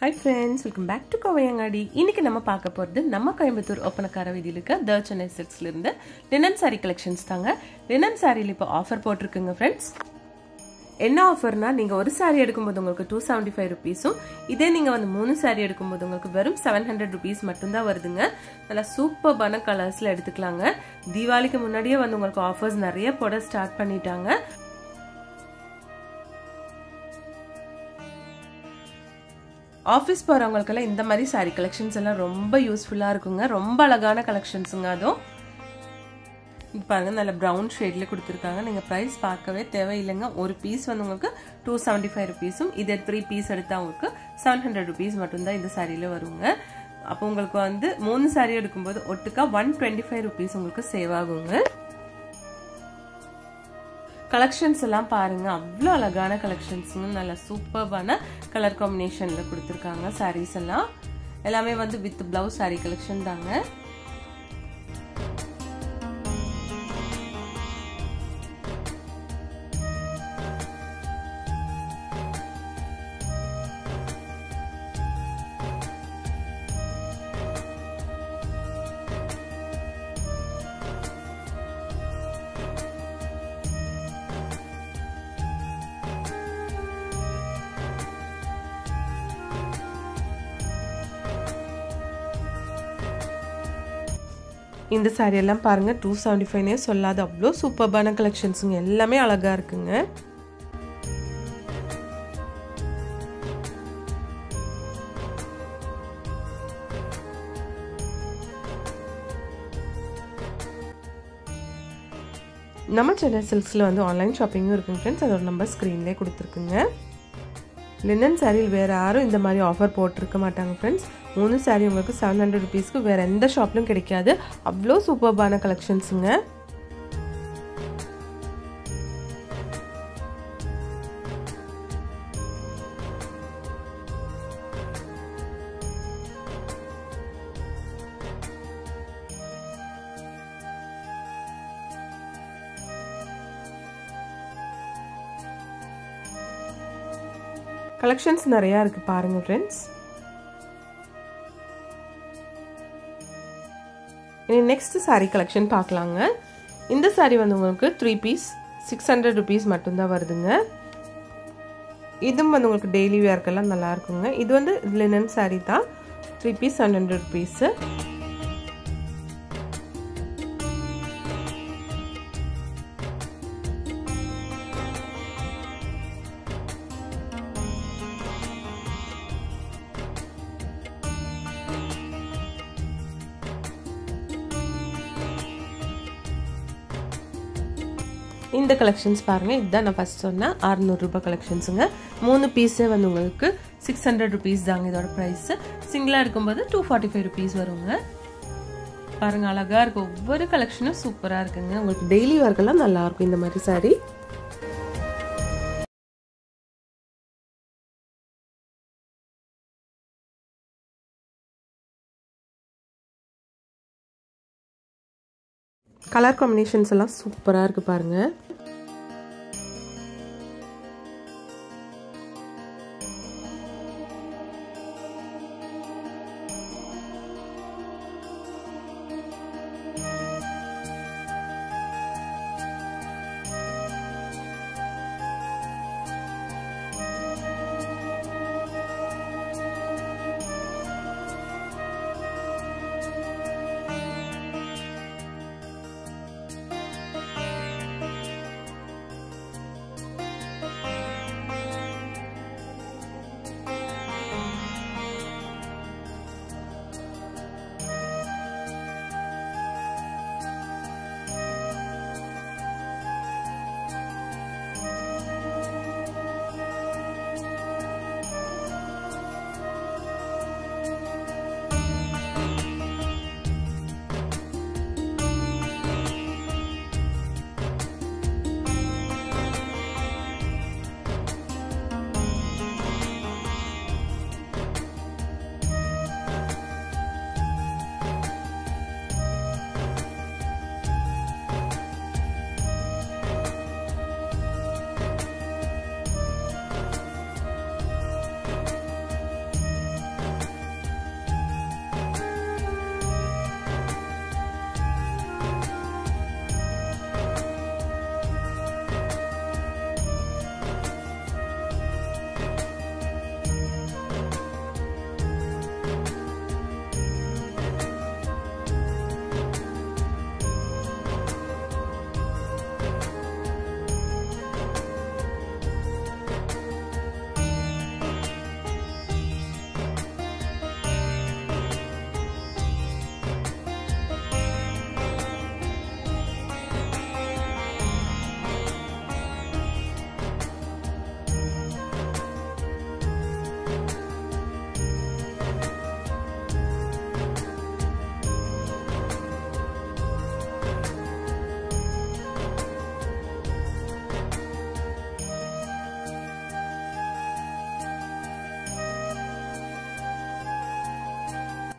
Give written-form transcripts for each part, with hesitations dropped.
Hi friends, welcome back to Kovayangadi. இன்னைக்கு நம்ம பார்க்க போறது நம்ம கோயம்புத்தூர் ஒப்பனக்கார வீதியில இருக்க The Chennai Silksல இருந்து லினன் saree collections தாங்க. லினன் sareeல இப்ப ஆஃபர் போட்டுருக்குங்க फ्रेंड्स. என்ன ஆஃபர்னா நீங்க ஒரு saree எடுக்கும்போது உங்களுக்கு 275 ரூபீஸும் இதே நீங்க வந்து மூணு saree எடுக்கும்போது உங்களுக்கு வெறும் 700 ரூபீஸ் மட்டும் தான் வருதுங்க. நல்ல சூப்பர்பான கலர்ஸ்ல எடுத்துக்கலாங்க. தீபாவளிக்கு முன்னாடியே வந்து உங்களுக்கு ஆஃபர்ஸ் நிறைய போட ஸ்டார்ட் பண்ணிட்டாங்க. ஆஃபீஸ் போறவங்களுக்கெல்லாம் இந்த மாதிரி saree கலெக்ஷன்ஸ் எல்லாம் ரொம்ப யூஸ்ஃபுல்லா இருக்குங்க. ரொம்ப அழகான கலெக்ஷன்ஸ்ங்க அதுவும். இப்போ பாருங்க நல்ல பிரவுன் ஷேட்ல கொடுத்துருக்காங்க. நீங்க பிரைஸ் பார்க்கவே தேவையில்லைங்க. ஒரு பீஸ் வந்து உங்களுக்கு 275 ரூபீஸும் இதே 3 பீஸ் எடுத்தா உங்களுக்கு 700 ரூபீஸ் மட்டும்தான் இந்த சாரியில வருங்க. அப்போ உங்களுக்கு வந்து 3 சாரி எடுக்கும்போது ஒட்டுக்கா 125 ரூபீஸ் உங்களுக்கு சேவ் ஆகுங்க. கலெக்ஷன்ஸ் எல்லாம் பாருங்க, அவ்வளோ அழகான கலெக்ஷன்ஸுங்க. நல்ல சூப்பர்பான கலர் காம்பினேஷன்ல கொடுத்துருக்காங்க. சாரீஸ் எல்லாம் எல்லாமே வந்து வித் பிளவுஸ் சாரி கலெக்ஷன் தாங்க. இந்த சாரி எல்லாம் பாருங்க 275 சொல்லாத அவ்வளோ சூப்பர்பான கலெக்ஷன்ஸுங்க. எல்லாமே அழகா இருக்குங்க. நம்ம சென்னை சில்க்ஸ்ல வந்து ஆன்லைன் ஷாப்பிங்கும் இருக்குங்க ஃப்ரெண்ட்ஸ். அதோட நம்பர் ஸ்க்ரீன்லேயே கொடுத்துருக்குங்க. லினன் சாரியில் வேறு யாரும் இந்த மாதிரி ஆஃபர் போட்டிருக்க மாட்டாங்க ஃப்ரெண்ட்ஸ். 3 சாரி உங்களுக்கு 700 ரூபீஸ்க்கு வேறு எந்த ஷாப்லையும் கிடைக்காது. அவ்வளோ சூப்பர்பான கலெக்ஷன்ஸுங்க. கலெக்ஷன்ஸ் நிறையா இருக்கு பாருங்க ஃப்ரெண்ட்ஸ். இனி நெக்ஸ்ட் சாரீ கலெக்ஷன் பார்க்கலாங்க. இந்த சாரீ வந்து உங்களுக்கு 3 பீஸ் 600 ரூபீஸ் மட்டும்தான் வருதுங்க. இதுவும் வந்து உங்களுக்கு டெய்லி வேர்க்கெல்லாம் நல்லா இருக்குங்க. இது வந்து லினன் சாரீ தான். 3 பீஸ் 700 ரூபீஸ். இந்த கலெக்ஷன்ஸ் பாருங்க, இதுதான் நான் ஃபர்ஸ்ட் சொன்ன 600 ரூபாய் கலெக்ஷன்ஸுங்க. 3 பீஸே வந்து உங்களுக்கு 600 ரூபீஸ் தாங்க இதோட ப்ரைஸ். சிங்கிளா இருக்கும்போது 245 ரூபீஸ் வருங்க. பாருங்க அழகா இருக்கு. ஒவ்வொரு கலெக்ஷனும் சூப்பரா இருக்குங்க. உங்களுக்கு டெய்லி ஒர்க்கெல்லாம் நல்லா இருக்கும் இந்த மாதிரி சாரி. கலர் காம்பினேஷன்ஸ் எல்லாம் சூப்பரா இருக்கு பாருங்க.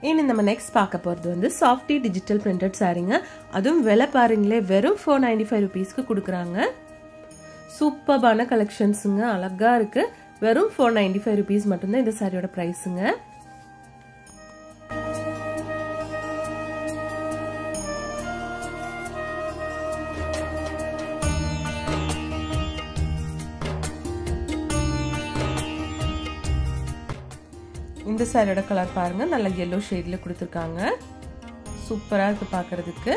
இனி நம்ம நெக்ஸ்ட் பார்க்க போகிறது வந்து சாஃப்டி டிஜிட்டல் பிரிண்டட் சாரீங்க. அதுவும் விலை பாருங்களே, வெறும் 495 ருபீஸ்க்கு கொடுக்குறாங்க. சூப்பர்பான கலெக்ஷன்ஸுங்க, அழகா இருக்கு. வெறும் 495 ருபீஸ் மட்டும்தான் இந்த சாரியோட ப்ரைஸுங்க. இந்த சாரியோட கலர் பாருங்க, நல்ல yellow ஷேட்ல கொடுத்துருக்காங்க. சூப்பரா இருக்கு பார்க்கிறதுக்கு.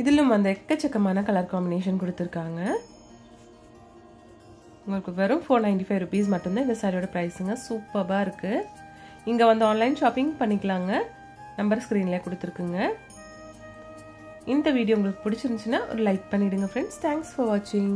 இதிலும் அந்த எக்கச்சக்கமான கலர் காம்பினேஷன் கொடுத்துருக்காங்க. உங்களுக்கு வெறும் 495 ருபீஸ் மட்டும்தான் இந்த சாரியோட ப்ரைஸுங்க. சூப்பராக இருக்கு. இங்கே வந்து ஆன்லைன் ஷாப்பிங் பண்ணிக்கலாங்க. நம்பர் ஸ்க்ரீனில் கொடுத்துருக்குங்க. இந்த வீடியோ உங்களுக்கு பிடிச்சிருந்துச்சுன்னா ஒரு லைக் பண்ணிடுங்க ஃப்ரெண்ட்ஸ். தேங்க்ஸ் ஃபார் வாட்சிங்.